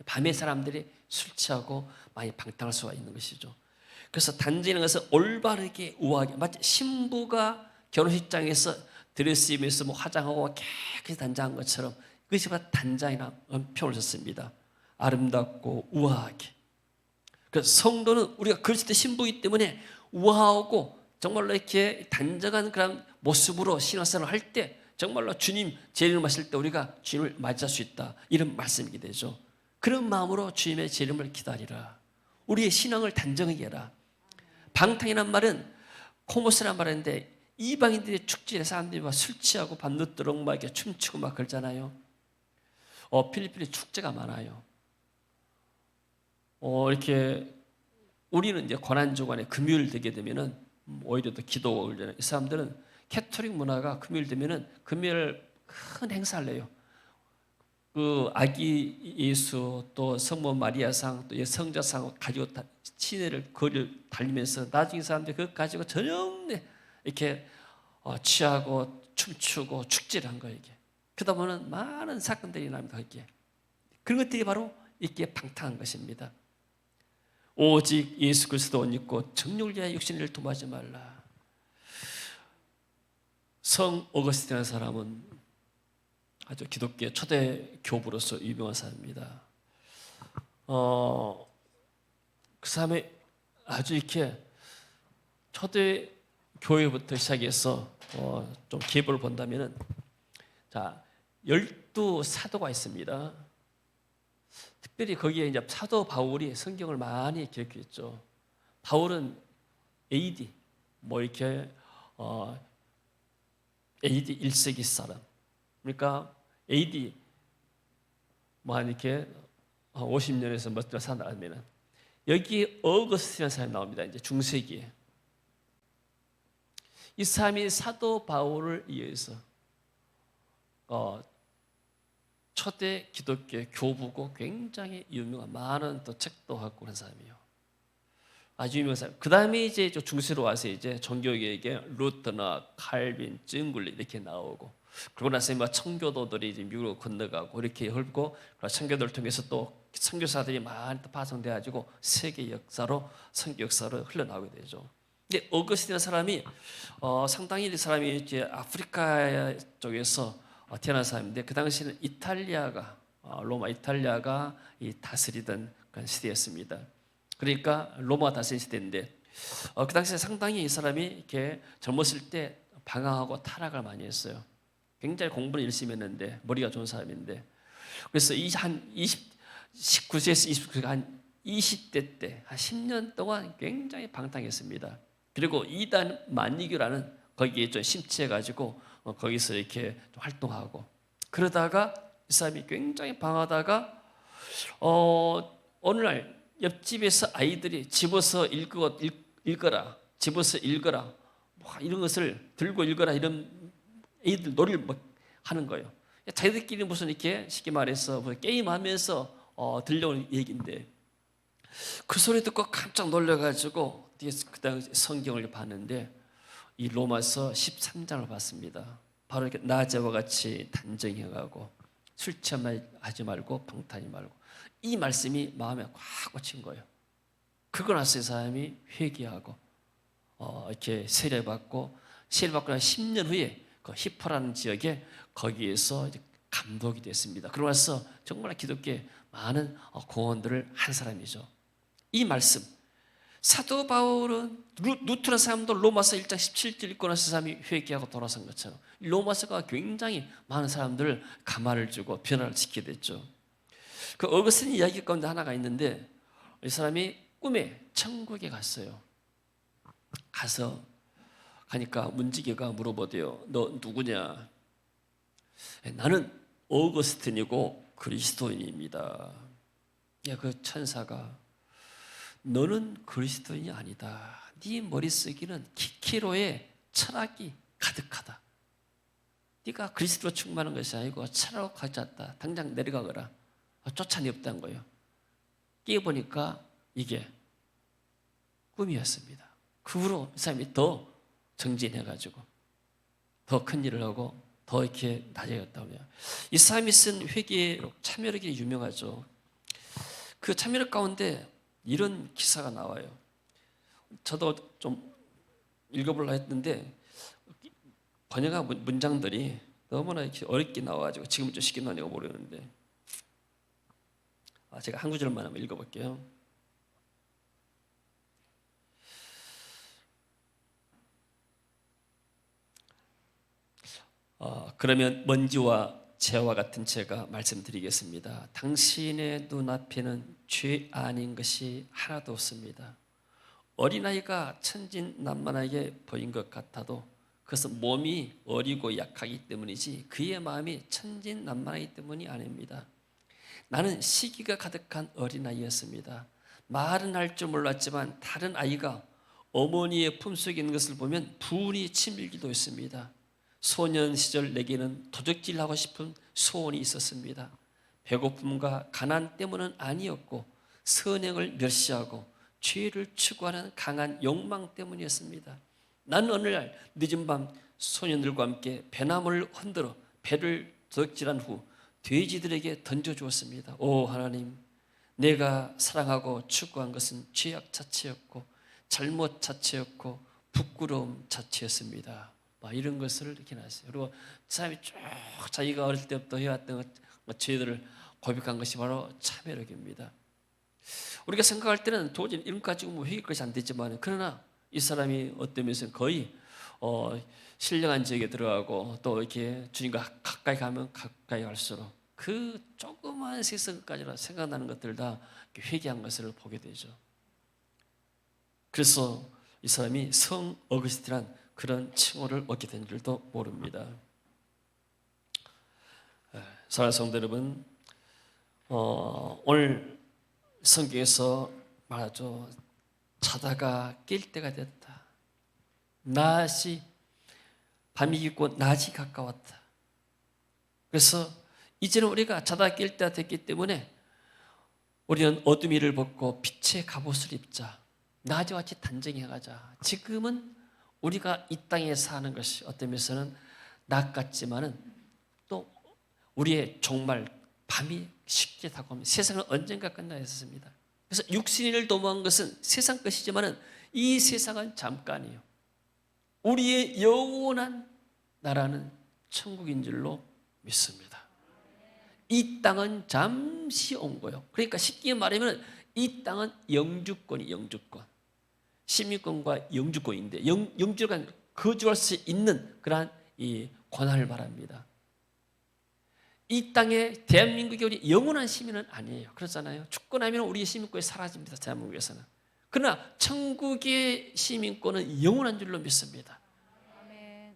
밤에 사람들이 술 취하고 많이 방탕할 수가 있는 것이죠. 그래서 단정이라는 것은 올바르게 우아하게, 마치 신부가 결혼식장에서 드레스 입으면서 뭐 화장하고 깨끗이 단장한 것처럼 그것이 바로 단장이라는 표현을 썼습니다. 아름답고 우아하게. 그래서 성도는 우리가 그리스도 신부이기 때문에 우아하고 정말로 이렇게 단정한 그런 모습으로 신앙생활을 할 때 정말로 주님 재림을 마실 때 우리가 주님을 맞이할 수 있다. 이런 말씀이 되죠. 그런 마음으로 주님의 재림을 기다리라. 우리의 신앙을 단정하게 해라. 방탕이란 말은 코모스란 말인데 이방인들의 축제에 사람들이 막 술 취하고 밤늦도록 막 이렇게 춤추고 막 그러잖아요. 필리핀에 축제가 많아요. 이렇게 우리는 이제 고난주간에 금요일 되게 되면은 오히려 더 기도가 올려요. 이 사람들은 캐토릭 문화가 금요일 되면은 금요일 큰 행사를 해요. 그 아기 예수 또 성모 마리아상 또 성자상 가지고 시내를 거리를 달리면서 나중에 사람들이 그거 가지고 저녁 이렇게 취하고 춤추고 축제를 한 거예요. 이게. 그러다 보면 많은 사건들이 납니다. 이게. 그런 것들이 바로 이게 방탕한 것입니다. 오직 예수 그리스도 옷 입고 정욕을 위하여 육신을 도모하지 말라. 성 어거스틴이라는 사람은 아주 기독교 초대 교부로서 유명한 사람입니다. 그 사람이 아주 이렇게 초대 교회부터 시작해서 좀 계보를 본다면은, 자, 12사도가 있습니다. 특별히 거기에 이제 사도 바울이 성경을 많이 기록했죠. 바울은 AD 뭐 이렇게 AD 1세기 사람. 그러니까 AD 뭐 한 이렇게 50년에서 몇 년 살아나면 여기 어거스틴이라는 사람이 나옵니다. 이제 중세기에. 이 사람이 사도 바울을 위해서 초대 기독교 교부고 굉장히 유명한 많은 또 책도 갖고 그런 사람이에요. 아주 유명한 사람. 그 다음에 이제 중세로 와서 이제 종교계에게 루터나 칼빈, 증굴리 이렇게 나오고, 그러고 나서 막 청교도들이 이제 미국으로 건너가고 이렇게 흘고, 청교도를 통해서 또 선교사들이 많이 파송돼 가지고 세계 역사로 선교 역사로 흘러나오게 되죠. 근데 어거스틴이라는 사람이 상당히 이 사람이 이제 아프리카 쪽에서 태어난 사람인데, 그 당시에는 이탈리아가 로마 이탈리아가 이 다스리던 그런 시대였습니다. 그러니까 로마 다스리는 시대인데, 그 당시에 상당히 이 사람이 이렇게 젊었을 때 방황하고 타락을 많이 했어요. 굉장히 공부를 열심히 했는데 머리가 좋은 사람인데, 그래서 한 19세에서 29세 한 20대 때 한 10년 동안 굉장히 방탕했습니다. 그리고 이단 만리교라는 거기에 좀 심취해가지고 거기서 이렇게 좀 활동하고, 그러다가 이 사람이 굉장히 방하다가 어느 날 옆집에서 아이들이 집어서 읽어라, 집어서 읽어라, 뭐 이런 것을 들고 읽어라, 이런 애들 놀이를 하는 거예요. 자기들끼리 무슨 이렇게 쉽게 말해서 뭐 게임하면서 들려오는 얘기인데, 그 소리 듣고 깜짝 놀라가지고 그 당시 성경을 봤는데 이 로마서 13장을 봤습니다. 바로 이렇게 낮에와 같이 단정해가고 술 취하지 말고 방탕하지 말고, 이 말씀이 마음에 꽉 꽂힌 거예요. 그러고 나서 이 사람이 회개하고 이렇게 세례받고 한 10년 후에 그 히포라는 지역에 거기에서 이제 감독이 됐습니다. 그러고 나서 정말 기독교에 많은 공헌들을 한 사람이죠. 이 말씀, 사도 바울은 루트라는 사람도 로마서 1장 17절 읽고 나서 사람이 회개하고 돌아선 것처럼 로마서가 굉장히 많은 사람들을 감화를 주고 변화를 시키게 됐죠. 그 어거스틴 이야기 가운데 하나가 있는데, 이 사람이 꿈에 천국에 갔어요. 가니까 문지기가 물어보대요. 너 누구냐? 나는 어거스틴이고 그리스도인입니다. 그 천사가, 너는 그리스도인이 아니다. 네 머릿속에는 키키로의 철학이 가득하다. 네가 그리스도로 충만한 것이 아니고 철학으로 가졌다. 당장 내려가거라. 쫓아내 없다는 거예요. 깨어보니까 이게 꿈이었습니다. 그 후로 이 사람이 더 정진해가지고 더 큰 일을 하고 더 이렇게 낮아졌다고요. 이 사람이 쓴 회개록 참여록이 유명하죠. 그 참여록 가운데 이런 기사가 나와요. 저도 좀 읽어보려고 했는데 번역한 문장들이 너무나 이렇게 어렵게 나와가지고 지금 좀 쉽게 나오냐고 모르는데, 제가 한 구절만 한번 읽어볼게요. 그러면 먼지와 재와 같은 제가 말씀드리겠습니다. 당신의 눈앞에는 죄 아닌 것이 하나도 없습니다. 어린아이가 천진난만하게 보인 것 같아도 그것은 몸이 어리고 약하기 때문이지 그의 마음이 천진난만하기 때문이 아닙니다. 나는 시기가 가득한 어린아이였습니다. 말은 할 줄 몰랐지만 다른 아이가 어머니의 품속에 있는 것을 보면 분이 치밀기도 했습니다. 소년 시절 내게는 도적질하고 싶은 소원이 있었습니다. 배고픔과 가난 때문은 아니었고 선행을 멸시하고 죄를 추구하는 강한 욕망 때문이었습니다. 나는 어느 날 늦은 밤 소년들과 함께 배나무를 흔들어 배를 덕질한 후 돼지들에게 던져주었습니다. 오 하나님, 내가 사랑하고 추구한 것은 죄악 자체였고 잘못 자체였고 부끄러움 자체였습니다. 이런 것을 이렇게 나왔어요. 그리고 사람이 쭉 자기가 어릴 때부터 해왔던 죄들을 고백한 것이 바로 참회록입니다. 우리가 생각할 때는 도저히 이런 가지고 뭐 회개 것이 안 되지만, 그러나 이 사람이 어떤 면에서는 거의 신령한 지역에 들어가고 또 이렇게 주님과 가까이 가면 가까이 갈수록 그 조그만 세상까지나 생각나는 것들 다 회개한 것을 보게 되죠. 그래서 이 사람이 성 어거스틴이란 그런 칭호를 얻게 된 줄도 모릅니다. 사랑하는 성도 여러분, 오늘 성경에서 말하죠. 자다가 깰 때가 됐다. 낮이 밤이 깊고 낮이 가까웠다. 그래서 이제는 우리가 자다가 깰 때가 됐기 때문에 우리는 어둠 위를 벗고 빛의 갑옷을 입자. 낮과 같이 단정해 가자. 지금은 우리가 이 땅에 사는 것이 어떤 면에서는 낮 같지만은 또 우리의 종말 밤이 쉽게 다가오면 세상은 언젠가 끝나야 했습니다. 그래서 육신을 도모한 것은 세상 것이지만은 이 세상은 잠깐이요. 우리의 영원한 나라는 천국인 줄로 믿습니다. 이 땅은 잠시 온 거예요. 그러니까 쉽게 말하면 이 땅은 영주권이 영주권. 시민권과 영주권인데 영주권 거주할 수 있는 그러한 이 권한을 말합니다. 이 땅에 대한민국이 우리 영원한 시민은 아니에요. 그렇잖아요. 죽고 나면 우리의 시민권이 사라집니다. 대한민국에서는. 그러나 천국의 시민권은 영원한 줄로 믿습니다.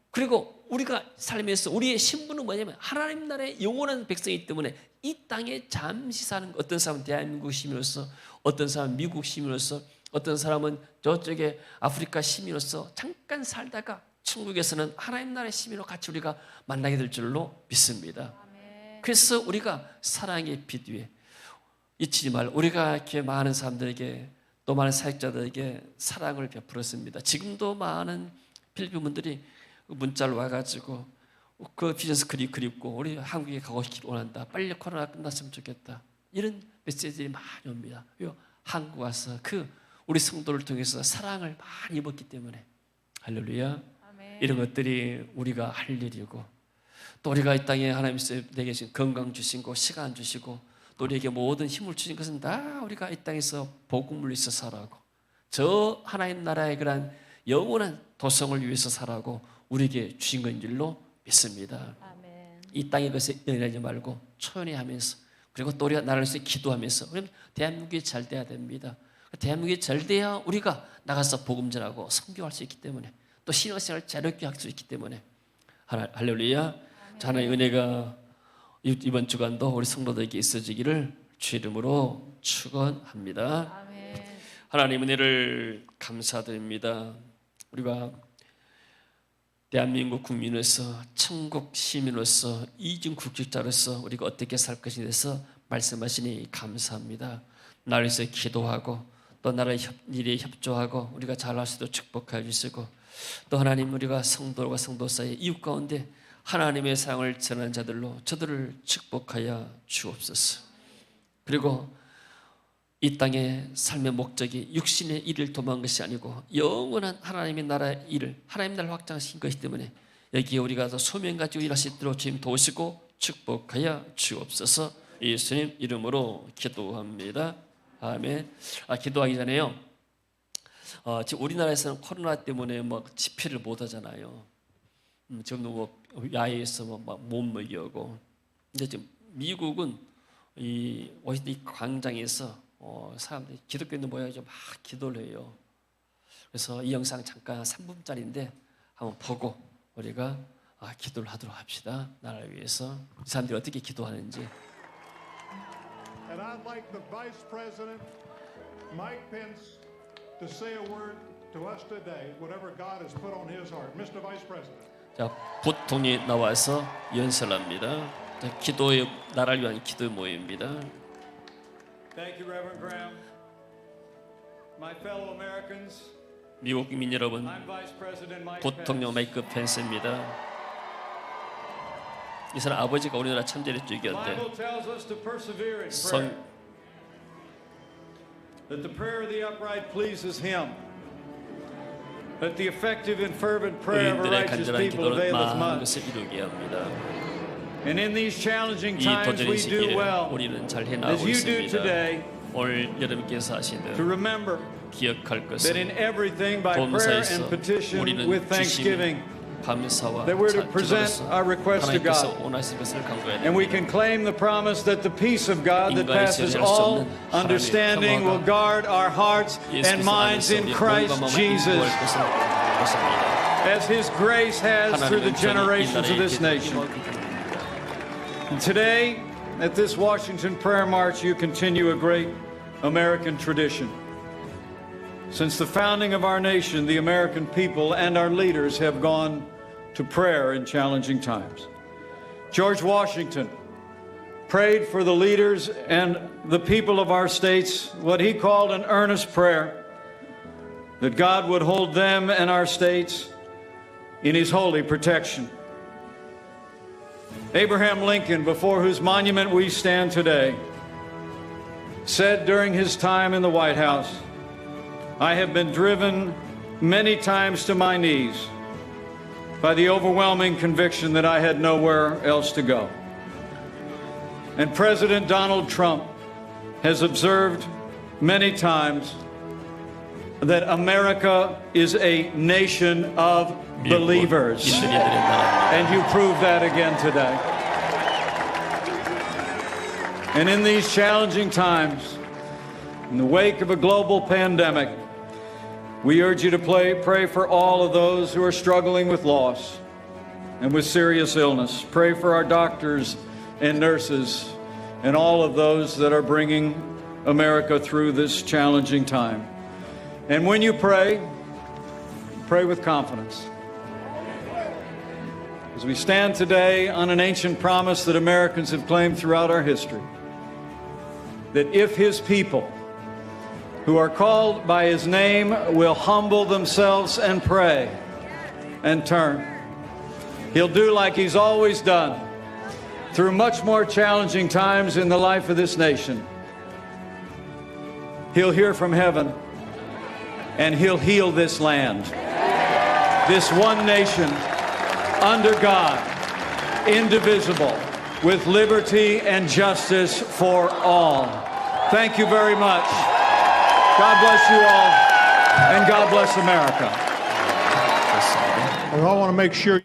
그리고 우리가 살면서 우리의 신분은 뭐냐면 하나님 나라의 영원한 백성이기 때문에 이 땅에 잠시 사는 것, 어떤 사람은 대한민국 시민으로서, 어떤 사람은 미국 시민으로서, 어떤 사람은 저쪽에 아프리카 시민으로서 잠깐 살다가 천국에서는 하나님 나라의 시민으로 같이 우리가 만나게 될 줄로 믿습니다. 그래서 우리가 사랑의 빛 위에 잊지 말고 우리가 이렇게 많은 사람들에게 또 많은 사역자들에게 사랑을 베풀었습니다. 지금도 많은 필리핀 분들이 문자를 와가지고 그 비전스 그립고 우리 한국에 가고 싶기 원한다. 빨리 코로나 끝났으면 좋겠다. 이런 메시지들이 많이 옵니다. 한국 와서 우리 성도를 통해서 사랑을 많이 입었기 때문에 할렐루야. 아멘. 이런 것들이 우리가 할 일이고 또 우리가 이 땅에 하나님께서 내게 주신 건강 주시고 시간 주시고 또 우리에게 모든 힘을 주신 것은 다 우리가 이 땅에서 복음을 위해서 살아가고 저 하나님 나라의 그런 영원한 도성을 위해서 살아가고 우리에게 주신 것인 줄로 믿습니다. 아멘. 이 땅의 것에 연연하지 말고 초연히 하면서 그리고 또 우리가 나라를 위해서 기도하면서 우리는 대한민국이 잘 돼야 됩니다. 대한민국이 잘 돼야 우리가 나가서 복음 전하고 선교할 수 있기 때문에 또 신앙생활을 자유롭게 할 수 있기 때문에 할렐루야. 하나님의 은혜가 이번 주간도 우리 성도들에게 있어지기를 주 이름으로 축원합니다. 아멘. 하나님 은혜를 감사드립니다. 우리가 대한민국 국민으로서 천국 시민으로서 이중 국적자로서 우리가 어떻게 살 것에 대해서 말씀하시니 감사합니다. 나를 위해서 기도하고 또 나라의 일에 협조하고 우리가 잘할 수 있도록 축복해 주시고 또 하나님 우리가 성도와 성도 사이 이웃 가운데 하나님의 사랑을 전하는 자들로 저들을 축복하여 주옵소서. 그리고 이 땅의 삶의 목적이 육신의 일을 도모한 것이 아니고 영원한 하나님의 나라의 일을 하나님 나라를 확장하신 것이기 때문에 여기에 우리가 더 소명 가지고 일할 수 있도록 주님 도우시고 축복하여 주옵소서. 예수님 이름으로 기도합니다. 아멘. 기도하기 전에요. 지금 우리나라에서는 코로나 때문에 집회를 못 하잖아요. 지금도 야외에서 못 먹이고. 근데 지금 미국은 이 워싱턴 광장에서 사람들이 기독교인들 모여서 막 기도를 해요. 그래서 이 영상 잠깐 3분짜리인데 한번 보고 우리가 기도를 하도록 합시다. 나라를 위해서 이 사람들이 어떻게 기도하는지. And I'd like the Vice President, Mike Pence, to say a word to us today, whatever God has put on his heart. Mr. Vice President. 자, 보통이 나와서 연설합니다. 자, 기도의 나라를 위한 기도의 모임입니다. Thank you, Reverend Graham. My fellow Americans, 미국 국민 여러분, I'm Vice President Mike 부통령 Pence. 마이크 펜스입니다. 이 사람 아버지가 우리나라 참전의 The 쪽이었대. Bible tells us to persevere in prayer. 성 That the prayer of the upright pleases Him. That the effective and fervent prayer of a 의인들의 righteous 간절한 people 기도는 availeth 많은 much. 것을 이루게 합니다. And in these challenging 이 times, 도전의 we do 시기에 well, 우리는 잘 as 해나가고 you do 있습니다. today, 올 여러분께서 to 하시듯 remember 기억할 that in 것은 everything by prayer 범사에서 and petition 우리는 with thanksgiving, 감사와 that we're to present 기도로서 our request to 하나님께서 God. 원하신 것을 간구해야 And we 됩니다. can claim the promise that the peace of God that 인간이 passes 제어할 수 all 없는 하나님의 understanding 평화가 will guard our hearts and 예수께서 minds 안에서 in 우리의 Christ 몸과 마음을 Jesus, 인도할 것을 것입니다. as His grace has through the 하나님은 generations of this nation. And today, at this Washington prayer march, you continue a great American tradition. Since the founding of our nation, the American people and our leaders have gone to prayer in challenging times. George Washington prayed for the leaders and the people of our states what he called an earnest prayer that God would hold them and our states in His holy protection. Abraham Lincoln, before whose monument we stand today, said during his time in the White House, "I have been driven many times to my knees by the overwhelming conviction that I had nowhere else to go." And President Donald Trump has observed many times that America is a nation of believers. 인들이 나라입니다. And you prove that again today. And in these challenging times, in the wake of a global pandemic, we urge you to pray for all of those who are struggling with loss and with serious illness. Pray for our doctors and nurses and all of those that are bringing America through this challenging time. And when you pray with confidence. As we stand today on an ancient promise that Americans have claimed throughout our history, that if His people who are called by His name will humble themselves and pray and turn, He'll do like He's always done through much more challenging times in the life of this nation. He'll hear from heaven and He'll heal this land, this one nation under God, indivisible, with liberty and justice for all. Thank you very much. God bless you all, and God bless America. 그렇습니다. We all want to make sure.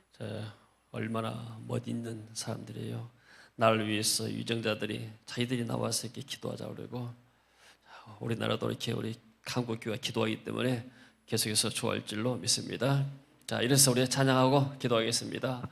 얼마나 멋있는 사람들이에요. 나를 위해서 유정자들이 자기들이 나와서 이렇게 기도하자 그러고, 우리나라도 이렇게 우리 한국 교회가 기도하기 때문에 계속해서 좋아할 줄로 믿습니다. 자, 이래서 우리 찬양하고 기도하겠습니다.